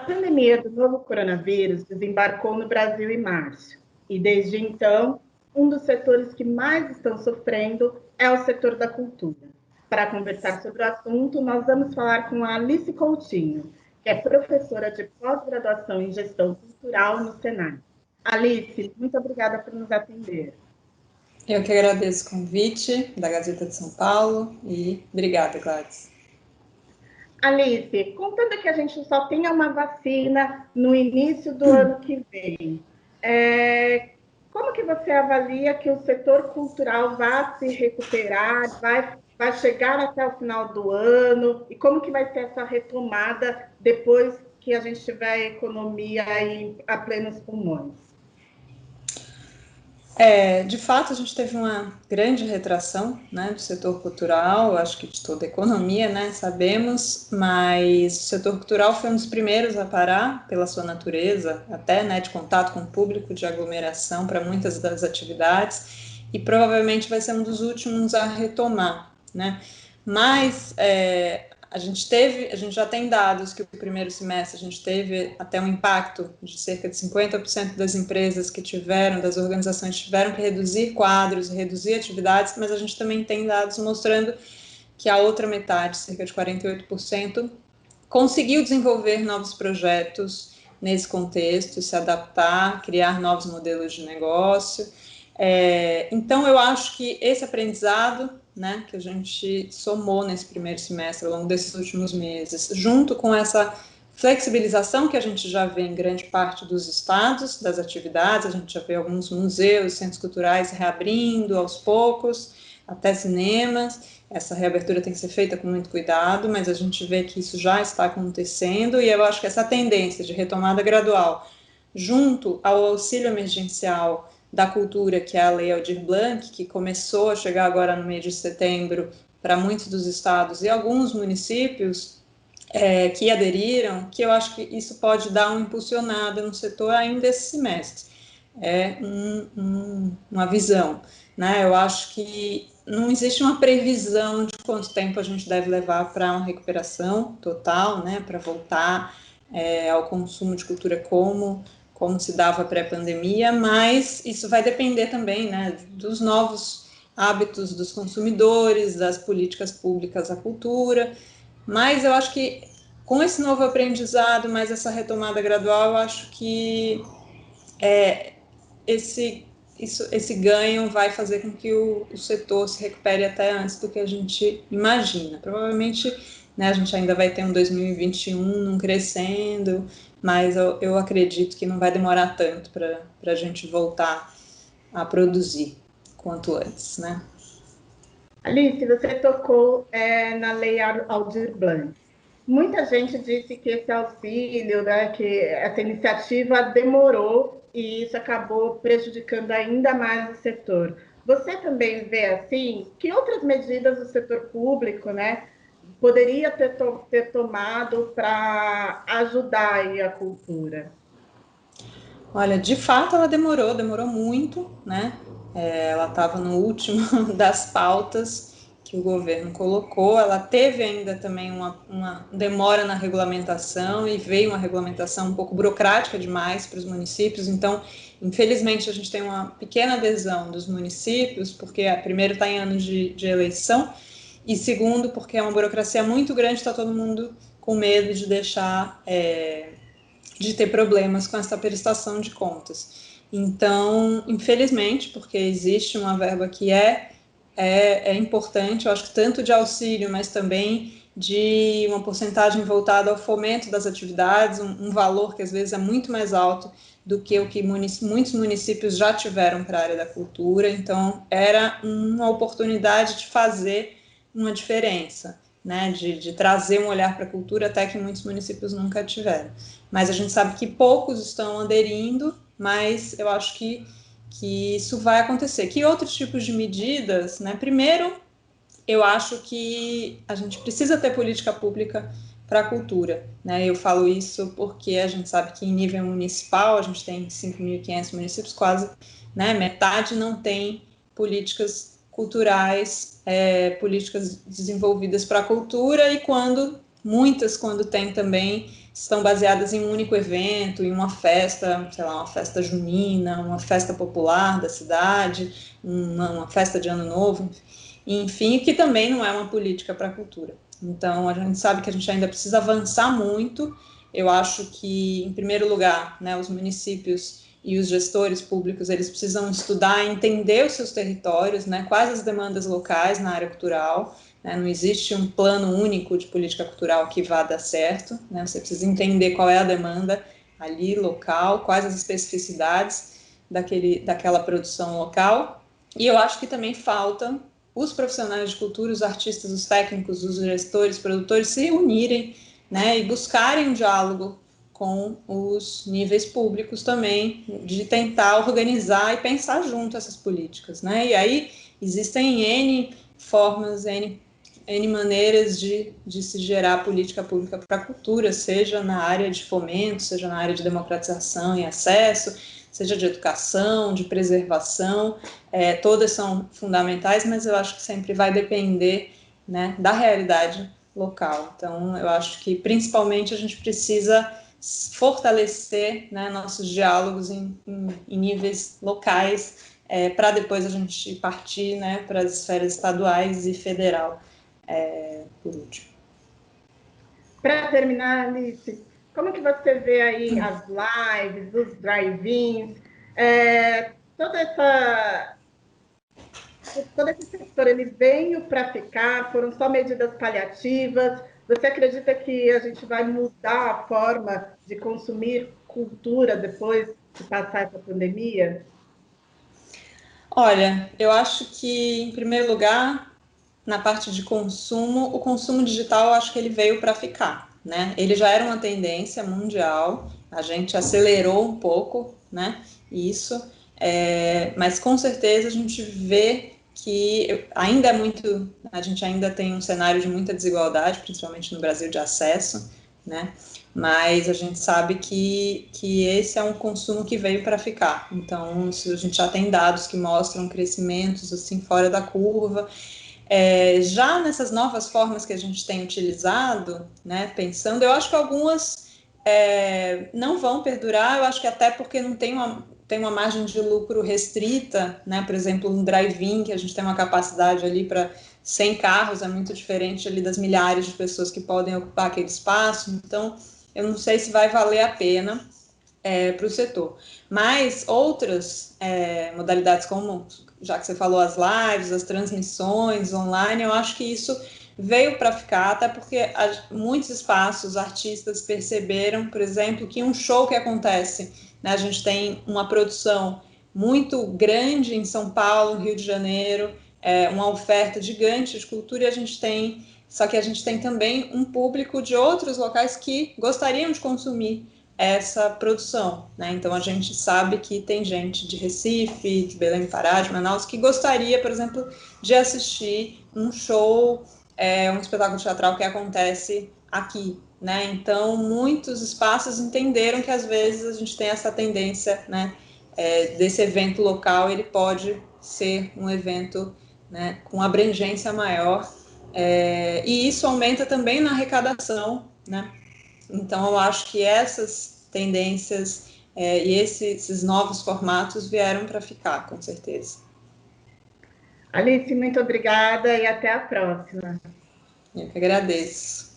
pandemia do novo coronavírus desembarcou no Brasil em março, e desde então, um dos setores que mais estão sofrendo é o setor da cultura. Para conversar sobre o assunto, nós vamos falar com a Alice Coutinho, que é professora de pós-graduação em gestão cultural no Senai. Alice, muito obrigada por nos atender. Eu que agradeço o convite da Gazeta de São Paulo e obrigada, Gladys. Alice, contando que a gente só tenha uma vacina no início do ano que vem, como que você avalia que o setor cultural vai se recuperar, vai chegar até o final do ano, e como que vai ser essa retomada depois que a gente tiver a economia aí a plenos pulmões? De fato, a gente teve uma grande retração, né, do setor cultural, acho que de toda a economia, né, sabemos, mas o setor cultural foi um dos primeiros a parar pela sua natureza, até, né, de contato com o público, de aglomeração para muitas das atividades, e provavelmente vai ser um dos últimos a retomar, né, mas a gente já tem dados que o primeiro semestre a gente teve até um impacto de cerca de 50% das empresas das organizações tiveram que reduzir quadros, reduzir atividades, mas a gente também tem dados mostrando que a outra metade, cerca de 48%, conseguiu desenvolver novos projetos nesse contexto, se adaptar, criar novos modelos de negócio. Então, eu acho que esse aprendizado, né, que a gente somou nesse primeiro semestre, ao longo desses últimos meses, junto com essa flexibilização que a gente já vê em grande parte dos estados, das atividades, a gente já vê alguns museus, centros culturais reabrindo aos poucos, até cinemas. Essa reabertura tem que ser feita com muito cuidado, mas a gente vê que isso já está acontecendo, e eu acho que essa tendência de retomada gradual, junto ao auxílio emergencial da cultura, que é a Lei Aldir Blanc, que começou a chegar agora no mês de setembro para muitos dos estados e alguns municípios que aderiram, que eu acho que isso pode dar uma impulsionada no setor ainda esse semestre. Uma visão, né? Eu acho que não existe uma previsão de quanto tempo a gente deve levar para uma recuperação total, né? Para voltar ao consumo de cultura como se dava pré-pandemia, mas isso vai depender também, né, dos novos hábitos dos consumidores, das políticas públicas à cultura, mas eu acho que com esse novo aprendizado, mais essa retomada gradual, eu acho que esse ganho vai fazer com que o setor se recupere até antes do que a gente imagina. Provavelmente, né, a gente ainda vai ter um 2021 crescendo, mas eu acredito que não vai demorar tanto para a gente voltar a produzir quanto antes, né? Alice, você tocou na Lei Aldir Blanc. Muita gente disse que esse auxílio, né, que essa iniciativa demorou e isso acabou prejudicando ainda mais o setor. Você também vê assim? Que outras medidas o setor público, né, poderia ter tomado para ajudar aí a cultura? Olha, de fato ela demorou muito, né? Ela estava no último das pautas que o governo colocou. Ela teve ainda também uma demora na regulamentação e veio uma regulamentação um pouco burocrática demais para os municípios. Então, infelizmente, a gente tem uma pequena adesão dos municípios, porque primeiro está em ano de eleição e segundo porque é uma burocracia muito grande, está todo mundo com medo de deixar de ter problemas com essa prestação de contas. Então, infelizmente, porque existe uma verba que é importante, eu acho que tanto de auxílio, mas também de uma porcentagem voltada ao fomento das atividades, um valor que às vezes é muito mais alto do que o que muitos municípios já tiveram para a área da cultura, então era uma oportunidade de fazer uma diferença, né, de trazer um olhar para a cultura até que muitos municípios nunca tiveram. Mas a gente sabe que poucos estão aderindo, mas eu acho que isso vai acontecer. Que outros tipos de medidas, né? Primeiro, eu acho que a gente precisa ter política pública para a cultura, né? Eu falo isso porque a gente sabe que em nível municipal a gente tem 5.500 municípios, quase, né? Metade não tem políticas culturais, políticas desenvolvidas para a cultura, e quando tem também, estão baseadas em um único evento, em uma festa, sei lá, uma festa junina, uma festa popular da cidade, uma festa de Ano Novo, enfim, que também não é uma política para a cultura. Então, a gente sabe que a gente ainda precisa avançar muito. Eu acho que, em primeiro lugar, né, os municípios e os gestores públicos, eles precisam estudar, entender os seus territórios, né, quais as demandas locais na área cultural, né, não existe um plano único de política cultural que vá dar certo, né, você precisa entender qual é a demanda ali local, quais as especificidades daquela produção local, e eu acho que também falta os profissionais de cultura, os artistas, os técnicos, os gestores, produtores se unirem, né, e buscarem um diálogo com os níveis públicos também, de tentar organizar e pensar junto essas políticas, né? E aí existem N formas, N maneiras de se gerar política pública para a cultura, seja na área de fomento, seja na área de democratização e acesso, seja de educação, de preservação, todas são fundamentais, mas eu acho que sempre vai depender, né, da realidade local. Então, eu acho que principalmente a gente precisa fortalecer, né, nossos diálogos em níveis locais, para depois a gente partir, né, para as esferas estaduais e federal, por último. Para terminar, Alice, como que você vê aí as lives, os drive-ins, toda essa todo esse setor, ele veio para ficar? Foram só medidas paliativas? Você acredita que a gente vai mudar a forma de consumir cultura depois de passar essa pandemia? Olha, eu acho que, em primeiro lugar, na parte de consumo, o consumo digital, eu acho que ele veio para ficar, né? Ele já era uma tendência mundial, a gente acelerou um pouco, né? Isso, mas com certeza a gente vê que ainda é muito, a gente ainda tem um cenário de muita desigualdade, principalmente no Brasil, de acesso, né? Mas a gente sabe que esse é um consumo que veio para ficar. Então, a gente já tem dados que mostram crescimentos assim fora da curva. Já nessas novas formas que a gente tem utilizado, né, pensando, eu acho que algumas não vão perdurar, eu acho que até porque não tem uma margem de lucro restrita, né, por exemplo, um drive-in, que a gente tem uma capacidade ali para 100 carros, é muito diferente ali das milhares de pessoas que podem ocupar aquele espaço, então eu não sei se vai valer a pena para o setor. Mas outras modalidades, como já que você falou as lives, as transmissões online, eu acho que isso veio para ficar, até porque muitos espaços, artistas perceberam, por exemplo, que um show que acontece, né, a gente tem uma produção muito grande em São Paulo, Rio de Janeiro, uma oferta gigante de cultura, e só que a gente tem também um público de outros locais que gostariam de consumir essa produção, né? Então a gente sabe que tem gente de Recife, de Belém do Pará, de Manaus, que gostaria, por exemplo, de assistir um show, um espetáculo teatral que acontece aqui, né? Então muitos espaços entenderam que às vezes a gente tem essa tendência, né? Desse evento local, ele pode ser um evento, né, com abrangência maior, e isso aumenta também na arrecadação, né? Então, eu acho que essas tendências e esses novos formatos vieram para ficar, com certeza. Alice, muito obrigada e até a próxima. Eu que agradeço.